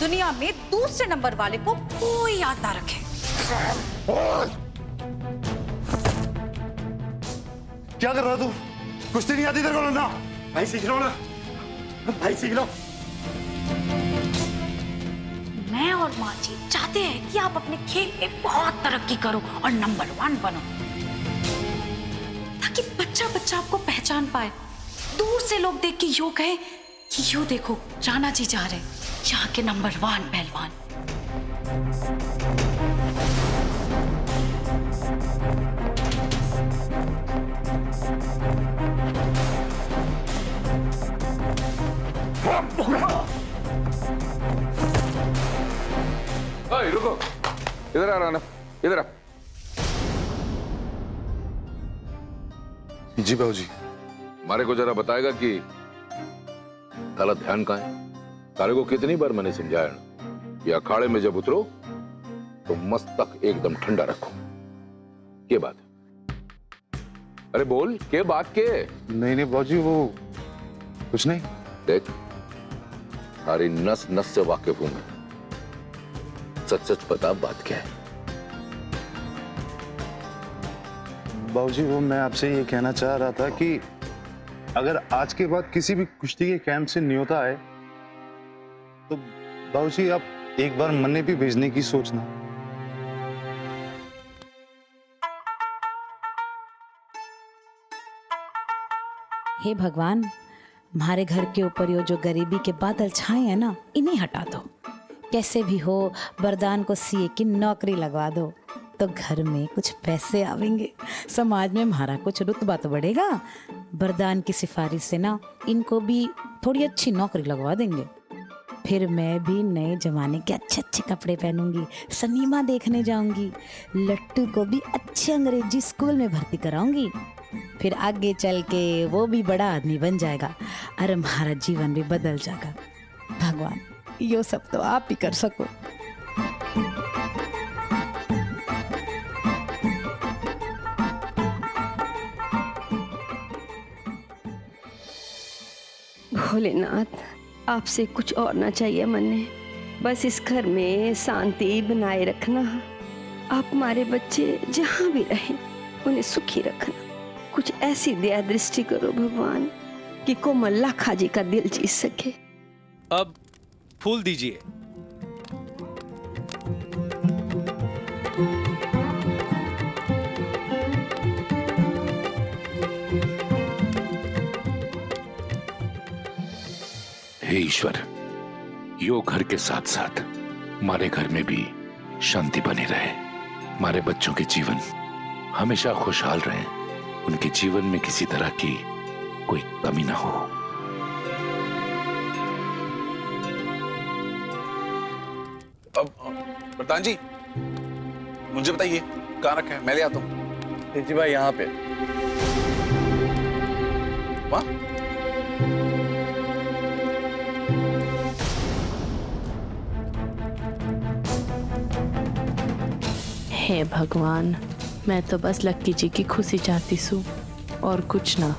दुनिया में दूसरे नंबर वाले को कोई याद ना रखे। क्या कर रहा तू? कुश्ती नहीं आती तेरे को ना? भाई सीख लो ना, भाई सीख लो। मैं और माँ जी चाहते हैं कि आप अपने खेल में बहुत तरक्की करो और नंबर 1 बनो, ताकि बच्चा बच्चा आपको पहचान पाए। दूर से लोग देख के यूं कहे कि यूं देखो राणा जी जा रहे, यहाँ के नंबर 1 पहलवान। ओए रुको, इधर आ राणा, इधर आ। जी बाबूजी। हमारे को जरा बताएगा कि ताला ध्यान कहाँ है? तारे को कितनी बार मैंने समझाया ना कि अखाड़े में जब उतरो तो मस्तक एकदम ठंडा रखो। के बात है? अरे बोल, के बात के? नहीं बाबूजी, वो कुछ नहीं। देख, सारी नस नस से वाकिफ हूं मैं। सच सच बता, बात क्या है? बाबूजी, वो मैं आपसे ये कहना चाह रहा था कि अगर आज के बाद किसी भी कुश्ती के कैंप से न्योता आए तो बाबूजी आप एक बार मन्ने भी भेजने की सोचना। हे भगवान, हमारे घर के ऊपर ये जो गरीबी के बादल छाए हैं ना, इन्हें हटा दो। कैसे भी हो वरदान को सीए की नौकरी लगवा दो तो घर में कुछ पैसे आवेंगे, समाज में हमारा कुछ रुतबा तो बढ़ेगा। वरदान की सिफारिश से ना इनको भी थोड़ी अच्छी नौकरी लगवा देंगे। फिर मैं भी नए जमाने के अच्छे अच्छे कपड़े पहनूंगी, सिनेमा देखने जाऊंगी, लट्टू को भी अच्छे अंग्रेजी स्कूल में भर्ती कराऊंगी। फिर आगे चल के वो भी बड़ा आदमी बन जाएगा और हमारा जीवन भी बदल जाएगा। भगवान, ये सब तो आप ही कर सको। भोलेनाथ, आपसे कुछ और ना चाहिए मन्ने, बस इस घर में शांति बनाए रखना। आप हमारे बच्चे जहाँ भी रहें उन्हें सुखी रखना। कुछ ऐसी दया दृष्टि करो भगवान कि कोमल लाखा जी का दिल जीत सके। अब फूल दीजिए। हे ईश्वर, यो घर के साथ साथ हमारे घर में भी शांति बनी रहे, हमारे बच्चों के जीवन हमेशा खुशहाल रहे, उनके जीवन में किसी तरह की कोई कमी ना हो। अब प्रधान जी, मुझे बताइए कहाँ रखा है, मैं ले आता हूँ। जी भाई, यहाँ पे। वहाँ? हे भगवान, मैं तो बस लक्की जी की खुशी चाहती हूँ और कुछ ना।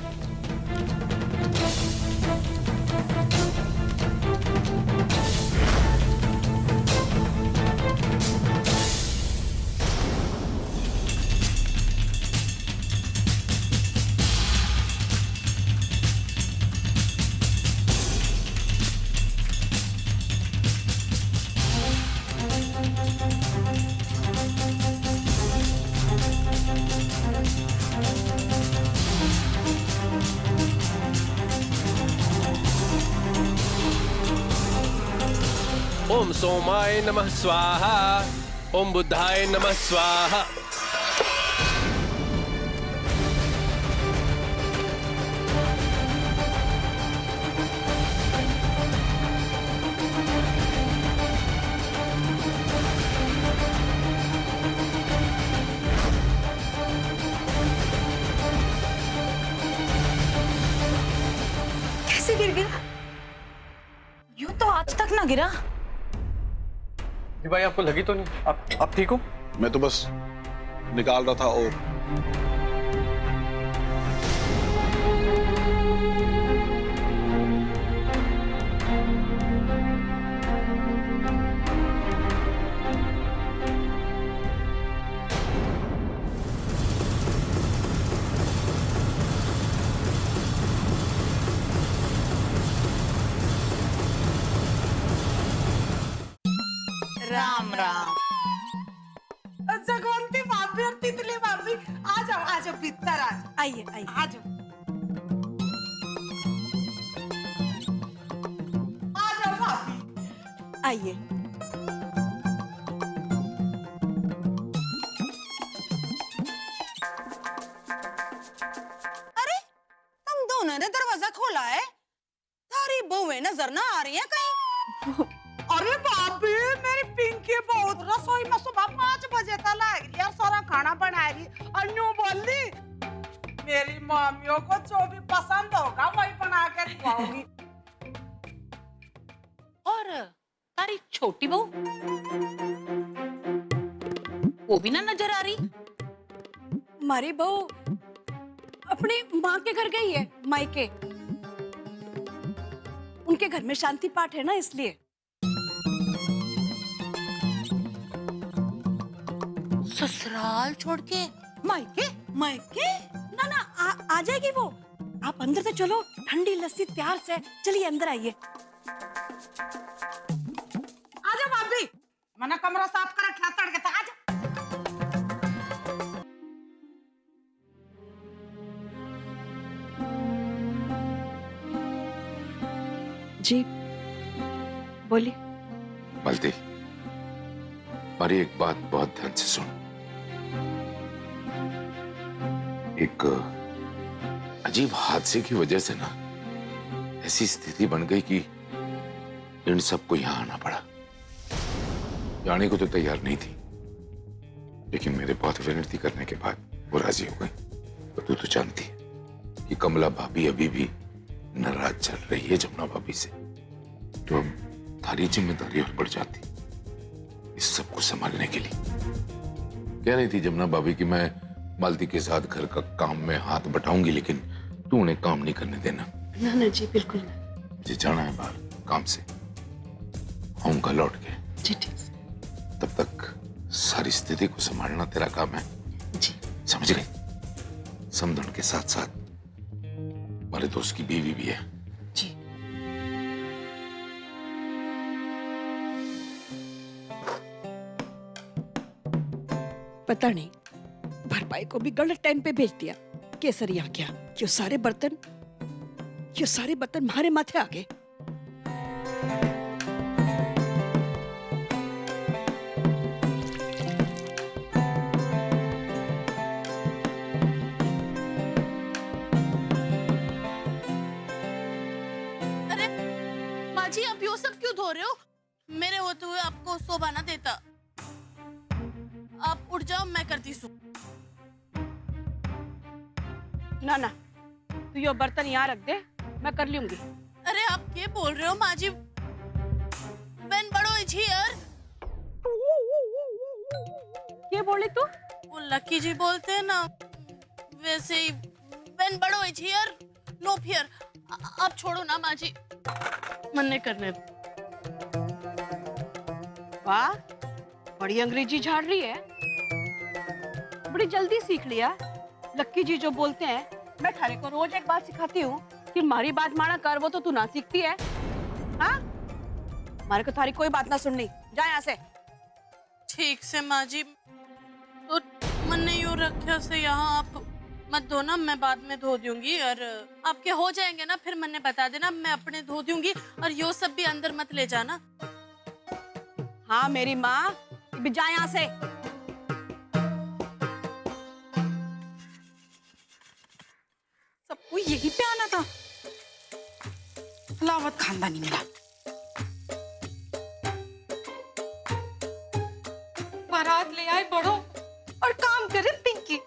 ओम सोमाय नमः स्वाहा, ओम बुद्धाय नमः स्वाहा। कैसे गिर गया? यूं तो आज तक ना गिरा। जी भाई, आपको लगी तो नहीं? आप ठीक हो? मैं तो बस निकाल रहा था और राम राम। जगवंती भाभी और तितली भाभी आ जाओ भीतर आ जाओ। आइए आइए आ जाओ भाभी आइए। अरे तुम दोनों ने दरवाजा खोला है, सारी बहुएं नजर ना आ रही हैं कहीं? अरे भाभी मेरी पिंकी बहुत रसोई में सुबह 5 बजे तक लग रही और सारा खाना बना रही और यूं बोल दी मेरी मामियों को जो भी पसंद होगा वही बना के खिलाऊंगी। और तारी छोटी बहू वो भी ना नजर आ रही। हमारी बहू अपनी माँ के घर गई है, मायके। उनके घर में शांति पाठ है ना, इसलिए। ससुराल छोड़ के मायके मायके ना ना आ जाएगी वो। आप अंदर से चलो, ठंडी लस्सी तैयार से। चलिए अंदर आइए। आजा भाभी, मैंने कमरा साफ कर रखा तड़के तक। आजा। जी बोलिए। मलती, हमारी एक बात बहुत ध्यान से सुन। एक अजीब हादसे की वजह से ना ऐसी स्थिति बन गई कि इन सबको यहां आना पड़ा। जाने को तो तैयार नहीं थी, लेकिन मेरे बहुत विनती करने के बाद वो राजी हो गई। तो तू तो जानती है कि कमला भाभी अभी भी नाराज चल रही है जमुना भाभी से। तो अब थारी जिम्मेदारी और बढ़ जाती इस सबको संभालने के लिए। कह रही थी जमुना भाभी कि मैं मालती के साथ घर का काम में हाथ बटाऊंगी, लेकिन तू उन्हें काम नहीं करने देना। ना ना जी, बिल्कुल ना। मुझे जाना है बाहर काम से, आऊंगा लौट के। जी ठीक से। तब तक सारी स्थिति को संभालना तेरा काम है। जी समझ गई? समधन के साथ साथ हमारे दोस्त की बीवी भी है। जी। पता नहीं भरपाई को भी गलत टाइम पे भेज दिया। केसरी आ गया। ये सारे बर्तन हमारे माथे आ गए। अरे माँ जी, आप यो सब क्यों धो रहे हो? मेरे होते हुए आपको शोभा ना देता। आप उठ जाओ, मैं करती हूँ। ना ना तू ये बर्तन यहाँ रख दे, मैं कर लूंगी। अरे आप क्या बोल रहे हो माँ जी? When बड़ो is here। ये बोली तू? वो लकी जी बोलते हैं ना, वैसे ही when बड़ो is here, no fear। आप छोड़ो ना माँ जी, मन नहीं करने दो। वाह, बड़ी अंग्रेजी झाड़ रही है। बड़ी जल्दी सीख लिया। लक्की जी जो बोलते हैं, मैं थारे को रोज एक बात सिखाती हूँ कि हमारी बात माना कर, वो तो तू ना सीखती है। हाँ, हमारे को थारी कोई बात ना सुननी। जा यहाँ से। ठीक से माँ जी, तो मन ने यूँ रखा से यहाँ आप मत धोना, मैं बाद में धो दूंगी। और आपके हो जाएंगे ना, फिर मैंने बता देना, मैं अपने धो दूंगी। और यो सब भी अंदर मत ले जाना। हाँ मेरी माँ, जा यहाँ से। सबको यही पे आना था। लावत खानदानी मिला। बारात ले आए बड़ो और काम करे पिंकी।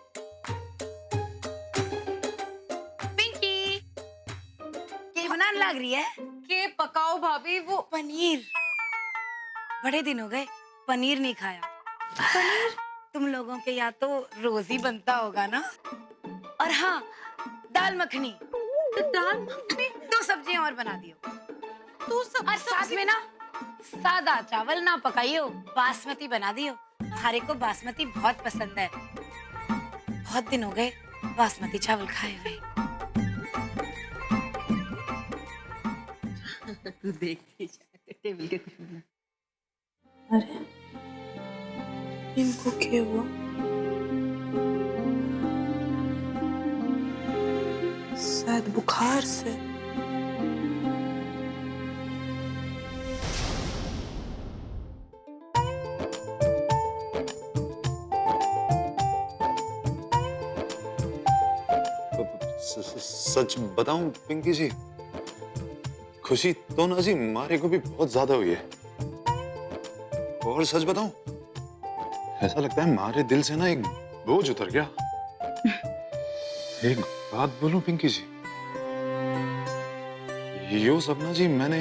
पिंकी क्या बनाने लग रही है? के पकाओ भाभी, वो पनीर। बड़े दिन हो गए पनीर नहीं खाया। पनीर तुम लोगों के यहाँ तो रोज ही बनता होगा ना। और हाँ, दाल मखनी। तो दाल मखनी 2 सब्जियां और बना दियो। तू सब और साथ में ना सादा चावल ना पकाइयो, बासमती बना दियो। हमारे को बासमती बहुत पसंद है। बहुत दिन हो गए बासमती चावल खाए हुए। तू देख टेबल के कुछ। अरे इनको क्या हुआ? शायद बुखार से। सच बताऊं पिंकी जी, खुशी तो ना जी मारे को भी बहुत ज्यादा हुई है। और सच बताऊं, ऐसा लगता है मारे दिल से ना एक बोझ उतर गया। एक बात बोलूं पिंकी जी, यो सपना जी मैंने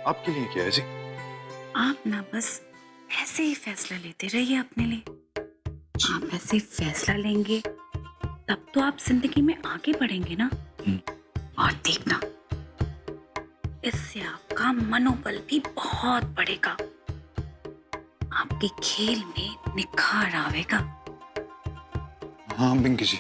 आपके लिए किया है जी। आप ना बस ऐसे ही फैसला लेते रहिए अपने लिए। आप ऐसे फैसला लेंगे तब तो आप जिंदगी में आगे बढ़ेंगे ना। और देखना, इससे आपका मनोबल भी बहुत बढ़ेगा, आपके खेल में निखार आवेगा। हाँ पिंकी जी।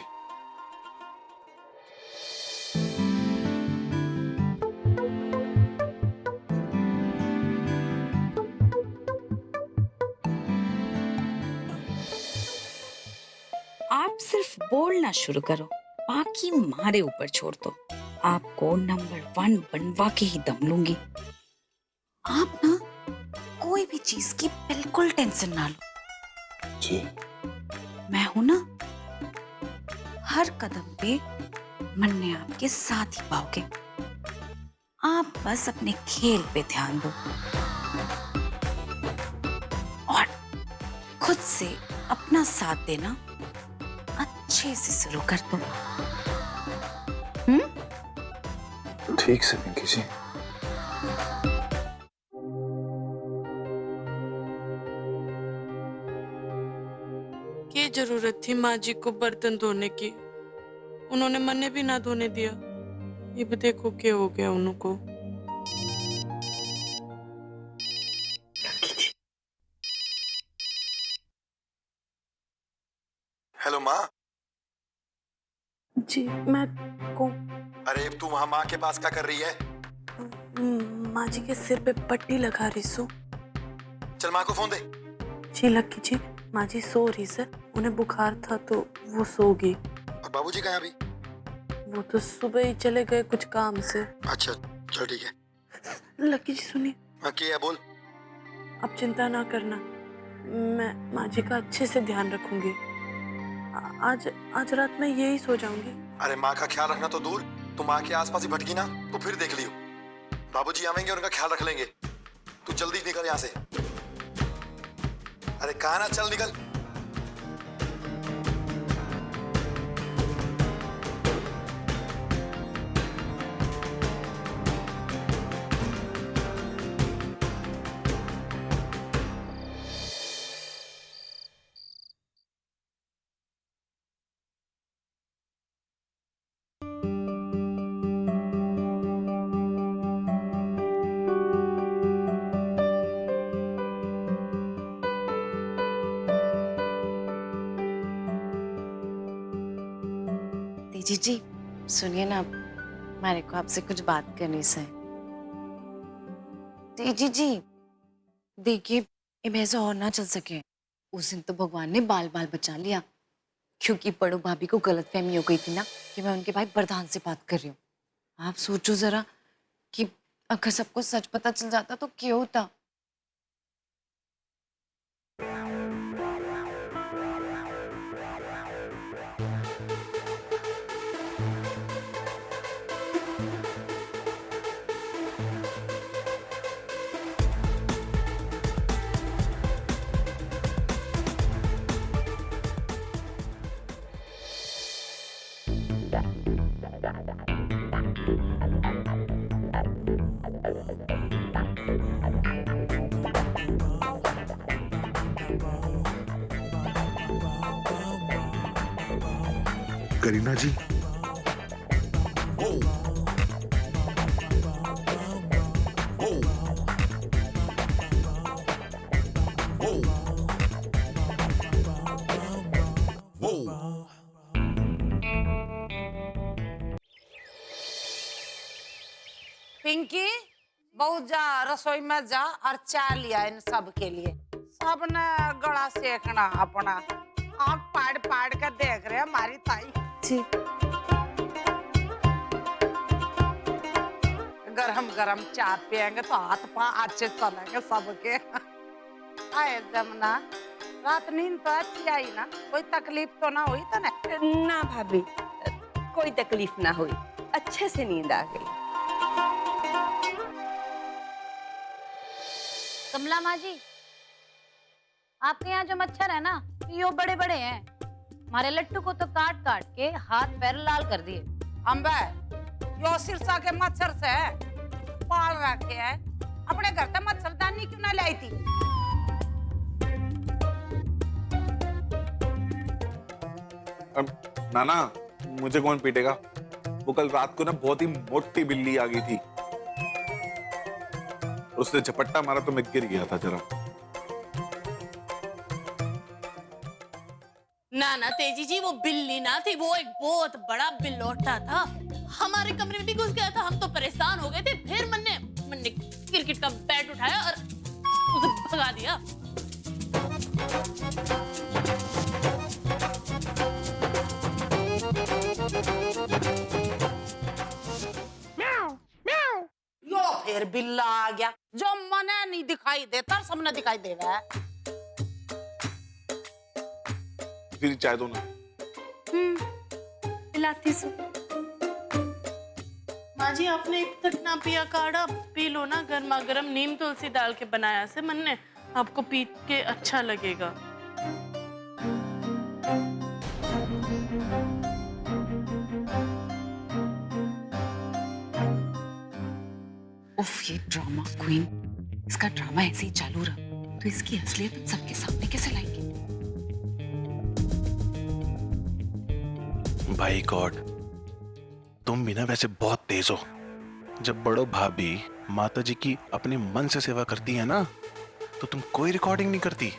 आप सिर्फ बोलना शुरू करो, बाकी हमारे ऊपर छोड़ दो। आपको नंबर 1 बनवा के ही दम लूंगी। आप ना कोई भी चीज की बिल्कुल टेंशन ना लो जी। मैं हूं ना, हर कदम पे मन्ने आपके साथ ही पाओगे। आप बस अपने खेल पे ध्यान दो और खुद से अपना साथ देना अच्छे से शुरू कर दो। ठीक से पिंकी जी। क्या जरूरत थी माँ जी को बर्तन धोने की? उन्होंने मन्ने भी ना धोने दिया। ये भी देखो क्या हो गया उनको। हेलो माँ। जी मैं को अरे तू वहाँ माँ के पास क्या कर रही है? माँ जी के सिर पे पट्टी लगा रही सो। चल माँ को फोन दे। जी लक्की जी, माँ जी सो रही सर, उन्हें बुखार था तो वो सोगी। और बाबूजी कहाँ अभी? वो तो सुबह ही चले गए कुछ काम से। अच्छा चल ठीक है। लक्की जी सुनिए। हाँ क्या है बोल। आप चिंता ना करना, मैं माँ जी का अच्छे से ध्यान रखूंगी। आज रात में यही सो जाऊंगी। अरे माँ का ख्याल रखना तो दूर, तू माँ के आसपास ही भटकी ना तो फिर देख लियो। बाबूजी आवेंगे और उनका ख्याल रख लेंगे। तू जल्दी निकल यहाँ से। अरे कहा ना, चल निकल। तेजी जी सुनिए ना, मेरे को आपसे कुछ बात करनी से। तेजी जी देखिए, अब ऐसा और ना चल सके। उस दिन तो भगवान ने बाल बाल बचा लिया, क्योंकि बड़ू भाभी को गलतफहमी हो गई थी ना कि मैं उनके भाई प्रधान से बात कर रही हूँ। आप सोचो जरा कि अगर सबको सच पता चल जाता तो क्या होता। करीना जी, पिंकी, बहुत जा रसोई में जा और चाय लिया इन सब के लिए। सबने गला सेकना अपना, आँख पाड़ पाड़ कर देख रहे हैं हमारी ताई। जी गरम गरम चाय पियेंगे तो हाथ पाँव अच्छे चलेंगे सबके। आए जमुना, रात नींद तो अच्छी आई ना? कोई तकलीफ तो ना हुई तो ना? ना भाभी, कोई तकलीफ ना हुई, अच्छे से नींद आ गई। कमला माँ जी, आपके यहाँ जो मच्छर है ना, ये बड़े बड़े हैं। हमारे लट्टू को तो काट काट के हाथ पैर लाल कर दिए। अम्बे, यो सिरसा के मच्छर से पाल रखे है, अपने घर से मच्छरदानी क्यों ना लाई थी? नाना, मुझे कौन पीटेगा? वो कल रात को ना बहुत ही मोटी बिल्ली आ गई थी, उसने झपट्टा मारा तो मैं गिर गया था जरा। ना ना तेजी जी, वो बिल्ली ना थी, वो एक बहुत बड़ा बिल्लोटा था, हमारे कमरे में भी घुस गया था। हम तो परेशान हो गए थे, फिर मन्ने क्रिकेट का बैट उठाया और उसे भगा दिया। यो फिर बिल्ला आ गया, जो मने नहीं दिखाई देता सबने दिखाई देगा। फिर चाय दो ना। पिलाती सो। माँ जी, आपने अब तक ना पिया काढ़ा, पी लो ना, गर्मा गर्म नीम तुलसी डाल के बनाया से मन्ने, आपको पी के अच्छा लगेगा। उफ, ये ड्रामा क्वीन, इसका ड्रामा ऐसे ही चालू रहा तो इसकी असलियत हम सबके सामने कैसे लाएंगे? भाई गॉड, तुम भी ना वैसे बहुत तेज हो। जब बड़ो भाभी माता जी की अपने मन से सेवा करती है ना, तो तुम कोई रिकॉर्डिंग नहीं करती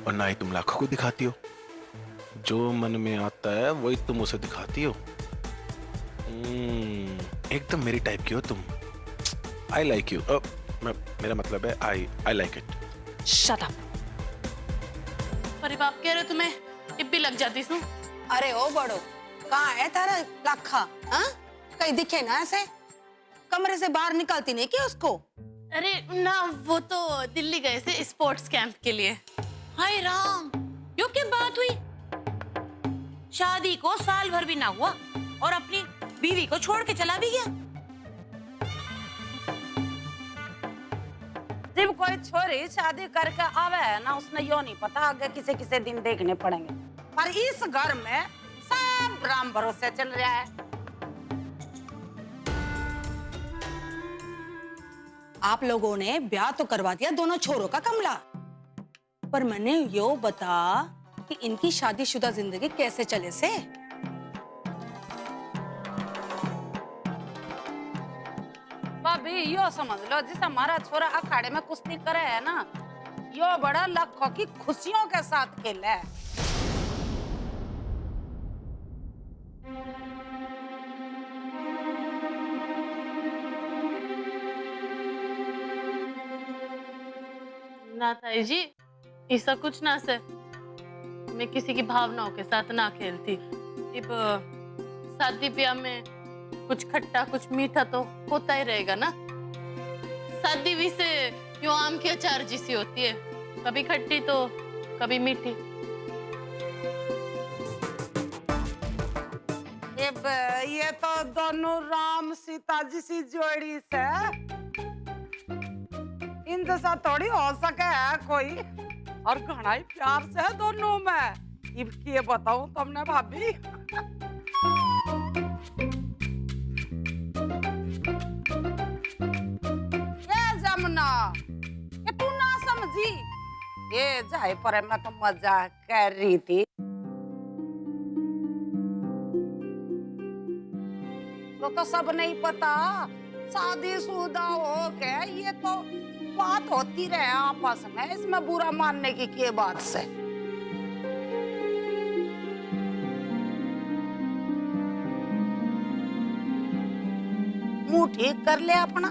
और ना ही तुम लाखों को दिखाती हो। जो मन में आता है वही तुम उसे दिखाती हो। एकदम मेरी टाइप की हो तुम। I like you. मेरा मतलब है I like it. Shut up. अरे बाप, कह रहे तुम्हें टिप भी लग जाती सू। अरे ओ बड़ो, कहाँ है तारा लाखा? हाँ, कहीं दिखे ना ऐसे? कमरे से बाहर निकलती नहीं क्या उसको? अरे ना, वो तो दिल्ली गए थे स्पोर्ट्स कैंप के लिए। हाय राम, यो क्या बात हुई? शादी को साल भर भी ना हुआ और अपनी बीवी को छोड़ के चला भी गया। जब कोई छोरी शादी करके आवे है ना, उसने यो नहीं पता आगे किसे किसे दिन देखने पड़ेंगे। पर इस घर में सब राम भरोसे चल रहा है। आप लोगों ने ब्याह तो करवा दिया दोनों छोरों का कमला, पर मैंने यो बता कि इनकी शादीशुदा जिंदगी कैसे चले से? भाभी यो समझ लो, जिस हमारा छोरा अखाड़े में कुश्ती करे है ना, यो बड़ा लाखों की खुशियों के साथ खेला है। ना ताई जी, ऐसा कुछ ना से, मैं किसी की भावनाओं के साथ ना खेलती। अब शादी ब्याह में कुछ खट्टा कुछ मीठा तो होता ही रहेगा ना। शादी भी से यूं आम की अचार जैसी होती है, कभी खट्टी तो कभी मीठी। ये तो दोनों राम सीता जी सी जोड़ी से, इन जैसा थोड़ी हो सके है कोई, और घना ही प्यार से है दोनों में। ये बताऊं तुमने भाभी? ये जमुना, ये तू ना समझी, ये जाए पर मैं तो मजाक कर रही थी। तो सब नहीं पता, शादीशुदा हो के ये तो बात होती रहे आपस में, इसमें बुरा मानने की क्या बात से? मुंह ठीक कर ले अपना।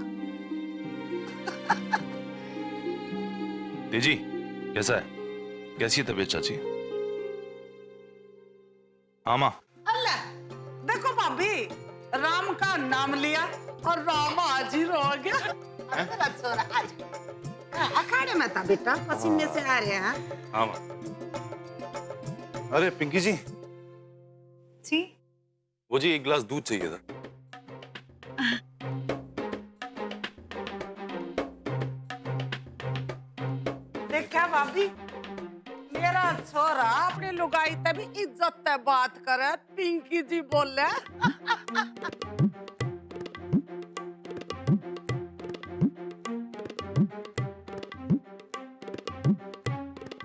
तेजी, कैसा है? कैसी है तबीयत चाची? हाँ माँ। अल्लाह, देखो भाभी, राम का नाम लिया और राम हाजिर हो गया। मेरा छोरा आज अखाड़े में था बेटा, पसीने से आ रहे हैं। हाँ माँ। अरे पिंकी जी, जी वो जी एक गिलास दूध चाहिए था। देखा भाभी, मेरा छोरा अपनी लुगाई तभी इज्जत से बात करे। पिंकी जी बोले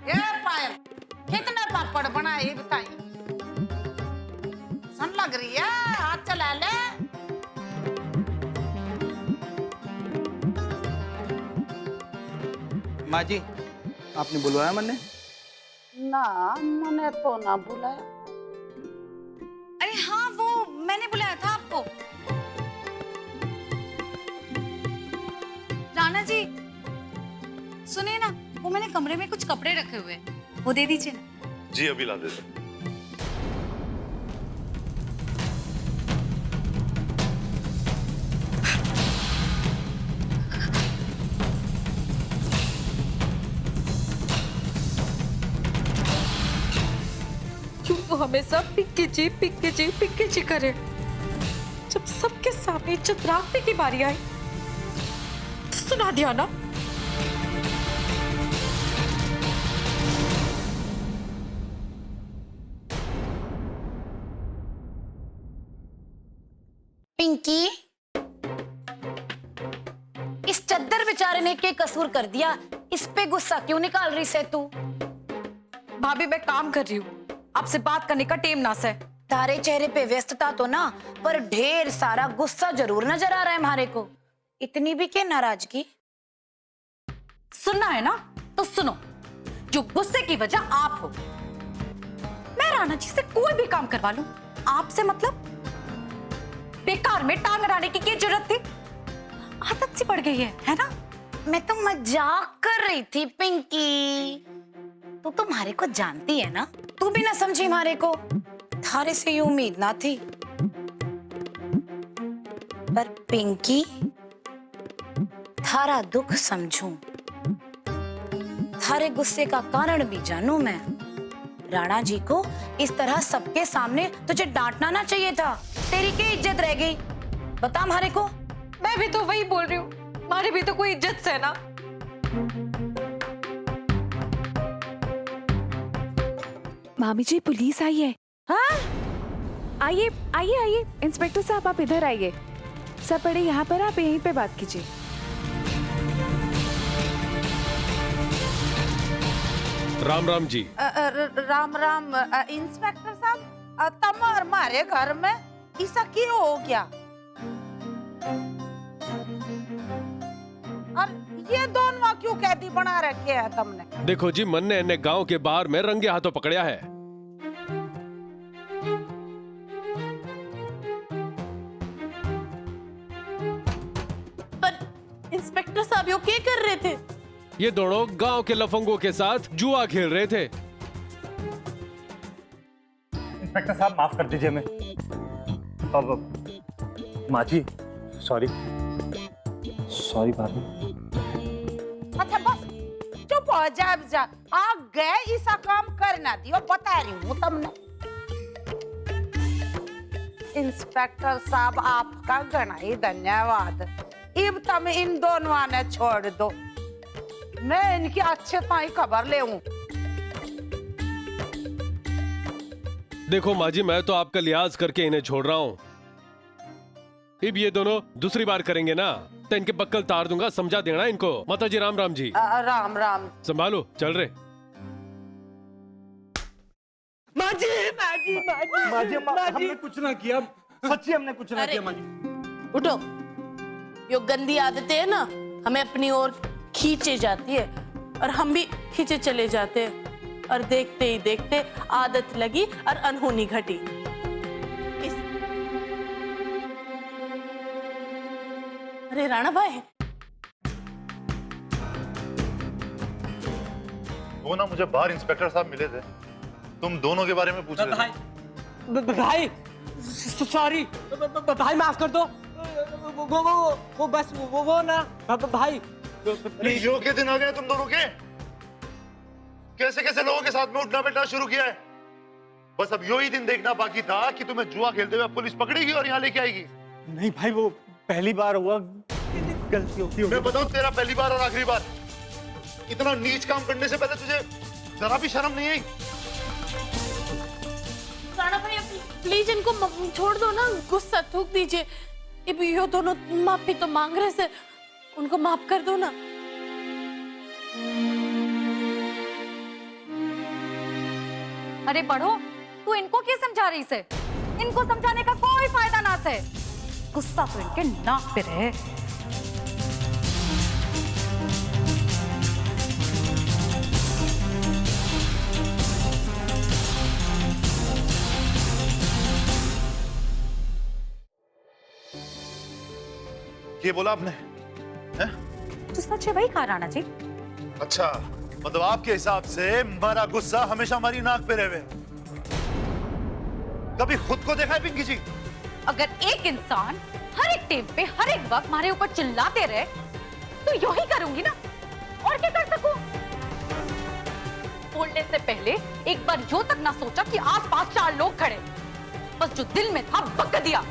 ये पायल कितने पापड़ बनाए बताई? सन लग रही है, हाथ चला ले। माँ जी, आपने बुलवाया मैंने? ना, मैंने तो ना बुलाया। अरे हाँ, वो मैंने बुलाया था आपको। राणा जी, सुनिए ना, वो मैंने कमरे में कुछ कपड़े रखे हुए, वो दे दीजिए ना। जी अभी ला देते। क्यों तो हमेशा पिक्की जी करे। जब सबके सामने इज्जत रखने की बारी आई तो सुना दिया ना। पिंकी, इस चद्दर बेचारे ने क्या कसूर कर दिया? इस पे गुस्सा क्यों निकाल रही से तू? भाभी मैं काम कर रही हूँ, आपसे बात करने का टाइम ना से। तारे चेहरे पे व्यस्तता तो ना, पर ढेर सारा गुस्सा जरूर नजर आ रहा है हमारे को। इतनी भी क्या नाराजगी? सुनना है ना तो सुनो, जो गुस्से की वजह आप हो। मैं राणा जी से कोई भी काम करवा लूं, आपसे मतलब बेकार में टांग अड़ाने की क्या जरूरत थी? आदत सी पड़ गई है ना? मैं तो मजाक कर रही थी पिंकी। तू तो हमारे को जानती है ना, तू भी ना समझी हमारे को। थारे से ये उम्मीद ना थी। पर पिंकी, थारा दुख समझूं, थारे गुस्से का कारण भी जानूं मैं। राणा जी को इस तरह सबके सामने तुझे डांटना ना चाहिए था। तेरी क्या इज्जत रह गई? बता हमारे को। मैं भी तो वही बोल रही हूँ, हमारी भी तो कोई इज्जत से ना। मामी जी, पुलिस आई है। हाँ, आइए आइए आइए। इंस्पेक्टर साहब आप इधर आइए। सब बड़े यहाँ पर, आप यहीं पे बात कीजिए। राम राम जी। राम राम इंस्पेक्टर साहब, तम हमारे घर में ऐसा क्यों हो गया? और ये दोनों क्यों कैदी बना रखे हैं तुमने? देखो जी, मन्ने ने गांव के बाहर में रंगे हाथों पकड़या है। पर इंस्पेक्टर साहब यो क्या कर रहे थे? ये दोनों गांव के लफंगों के साथ जुआ खेल रहे थे। इंस्पेक्टर साहब माफ कर दीजिए। मैं अब माँ जी, सॉरी भाभी। अच्छा बस चुप हो जा। आ गए ऐसा काम करना दियो, बता रही हूँ तुमने। इंस्पेक्टर साहब आपका घना ही धन्यवाद। अब तुम इन दोनों ने छोड़ दो, मैं इनकी अच्छे ताई खबर ले हूँ। देखो माँ जी, मैं तो आपका लिहाज करके इन्हें छोड़ रहा हूँ। अब ये दोनों दूसरी बार करेंगे ना तो इनके बक्कल तार दूंगा, समझा देना इनको। माता जी राम राम जी। राम राम। संभालो, चल रहे। माँ जी, हमने कुछ ना किया, सच्ची हमने कुछ ना किया। माँ जी उठो, यो गंदी आदतें है ना, हमें अपनी ओर खींचे जाती है और हम भी खींचे चले जाते हैं, और देखते ही देखते आदत लगी और अनहोनी घटी। अरे राणा भाई, वो ना मुझे बाहर इंस्पेक्टर साहब मिले थे, तुम दोनों के बारे में पूछ रहे थे। भाई सॉरी भाई, माफ कर दो। वो बस वो ना भाई। प्लीज, यो के दिन आ गए तुम दोनों के? कैसे कैसे लोगों के साथ में उठना बैठना शुरू किया है? बस अब यो ही दिन देखना बाकी था कि तुम्हें जुआ खेलते हुए पुलिस पकड़ेगी और यहाँ लेके आएगी। नहीं भाई, वो पहली बार हुआ, गलती होती। मैं बताऊं तेरा पहली बार और आखिरी बार। इतना नीच काम करने से पहले तुझे जरा भी शर्म नहीं आई? राणा भैया प्लीज इनको छोड़ दो ना, गुस्सा थूक दीजिए। ये दोनों माफी तो मांग रहे से, उनको माफ कर दो ना। अरे बढ़ो, तू इनको क्यों समझा रही से? इनको समझाने का कोई फायदा ना से, गुस्सा तो इनके नाक पे रहे। ये बोला आपने? हैं? तो सच है भाई कहा राणा जी। अच्छा, मतलब आपके हिसाब से हमारा गुस्सा हमेशा हमारी नाक पे रहे। कभी खुद को देखा है पिंकी जी? अगर एक इंसान हर एक टाइम पे हर एक वक्त हमारे ऊपर चिल्लाते रहे तो यू ही करूंगी ना, और क्या कर सकूं? बोलने से पहले एक बार यो तक ना सोचा कि आसपास 4 लोग खड़े, बस जो दिल में था बक दिया।